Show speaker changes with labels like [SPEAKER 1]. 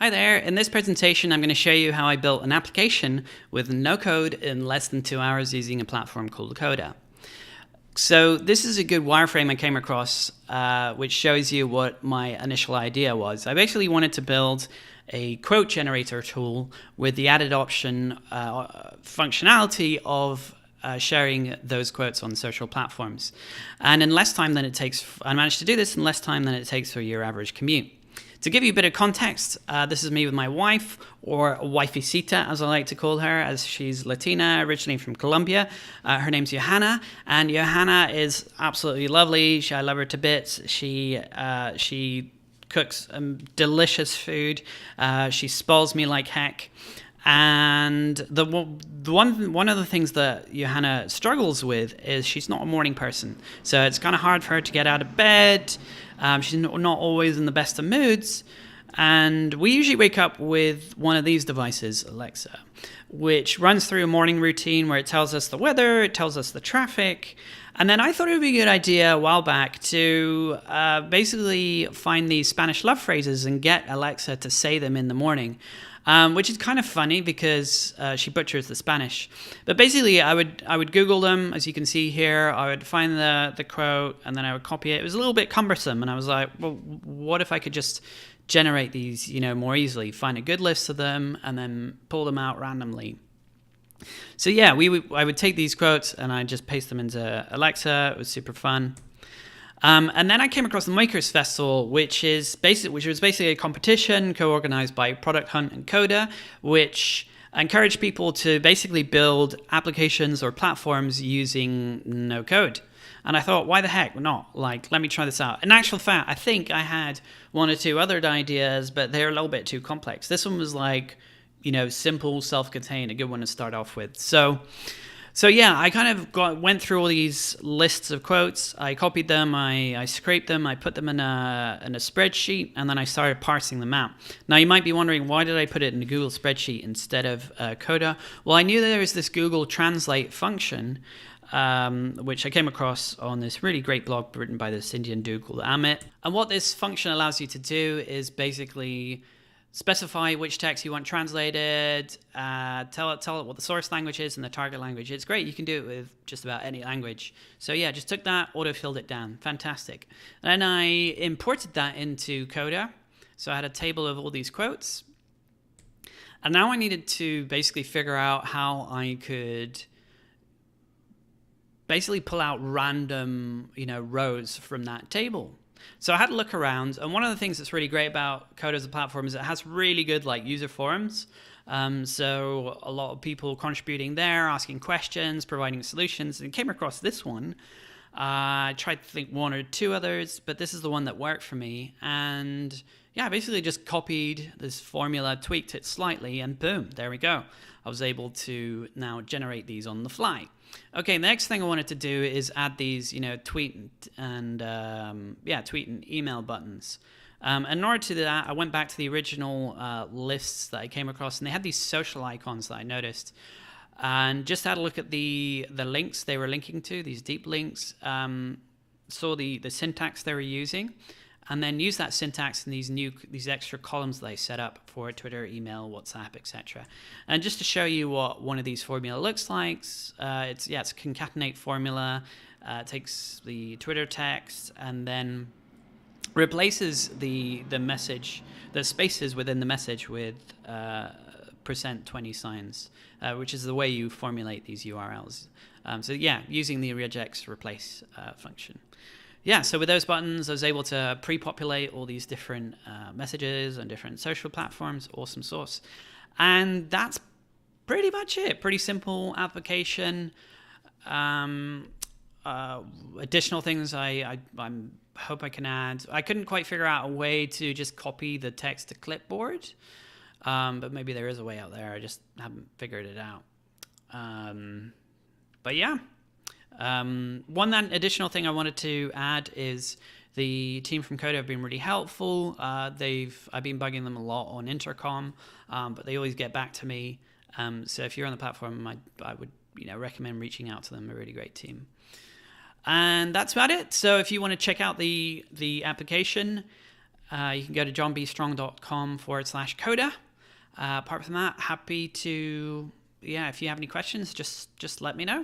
[SPEAKER 1] Hi there, in this presentation I'm going to show you how I built an application with no code in less than 2 hours using a platform called Coda. So this is a good wireframe I came across which shows you what my initial idea was. I basically wanted to build a quote generator tool with the added option functionality of sharing those quotes on social platforms. And in less time than it takes, I managed to do this in less time than it takes for your average commute. To give you a bit of context, this is me with my wife, or wifeycita as I like to call her, as she's Latina, originally from Colombia. Her name's Johanna, and Johanna is absolutely lovely. I love her to bits. She cooks delicious food. She spoils me like heck. And one of the things that Johanna struggles with is she's not a morning person. So it's kind of hard for her to get out of bed. She's not always in the best of moods. And we usually wake up with one of these devices, Alexa, which runs through a morning routine where it tells us the weather, it tells us the traffic. And then I thought it would be a good idea a while back to basically find these Spanish love phrases and get Alexa to say them in the morning. Which is kind of funny because she butchers the Spanish. But basically, I would Google them, as you can see here. I would find the quote, and then I would copy it. It was a little bit cumbersome, and I was like, well, what if I could just generate these, more easily? Find a good list of them, and then pull them out randomly. So yeah, I would take these quotes, and I'd just paste them into Alexa. It was super fun. And then I came across the Makers Festival, which was basically a competition co-organized by Product Hunt and Coda, which encouraged people to basically build applications or platforms using no code. And I thought, why the heck not? Let me try this out. In actual fact, I think I had one or two other ideas, but they're a little bit too complex. This one was simple, self-contained, a good one to start off with. So yeah, I kind of went through all these lists of quotes. I copied them, I scraped them, I put them in a spreadsheet, and then I started parsing them out. Now you might be wondering, why did I put it in a Google spreadsheet instead of Coda? Well, I knew there was this Google Translate function, which I came across on this really great blog written by this Indian dude called Amit. And what this function allows you to do is basically specify which text you want translated, tell it what the source language is and the target language. It's great. You can do it with just about any language. So yeah, just took that, auto-filled it down. Fantastic. Then I imported that into Coda. So I had a table of all these quotes. And now I needed to basically figure out how I could basically pull out random, rows from that table. So I had to look around, and one of the things that's really great about Coda as a platform is it has really good user forums. So a lot of people contributing there, asking questions, providing solutions, and came across this one. I tried to think one or two others, but this is the one that worked for me. And yeah, I basically just copied this formula, tweaked it slightly, and boom, there we go. I was able to now generate these on the fly. Okay, the next thing I wanted to do is add these, tweet and email buttons. And in order to do that, I went back to the original lists that I came across, and they had these social icons that I noticed. And just had a look at the links they were linking to, these deep links, saw the syntax they were using, and then use that syntax in these extra columns that I set up for Twitter, email, WhatsApp, etc. And just to show you what one of these formula looks like, it's a concatenate formula. It takes the Twitter text and then replaces the message, the spaces within the message with %20 signs, which is the way you formulate these URLs. So yeah, using the regex replace function. Yeah, so with those buttons, I was able to pre-populate all these different messages on different social platforms. Awesome sauce. And that's pretty much it. Pretty simple application. Additional things I hope I can add. I couldn't quite figure out a way to just copy the text to clipboard, but maybe there is a way out there. I just haven't figured it out. But yeah. One additional thing I wanted to add is the team from Coda have been really helpful. I've been bugging them a lot on intercom, but they always get back to me. So if you're on the platform, I would recommend reaching out to them. They're a really great team. And that's about it. So if you want to check out the application, You can go to johnbstrong.com/Coda. Apart from that, happy to, if you have any questions, just let me know.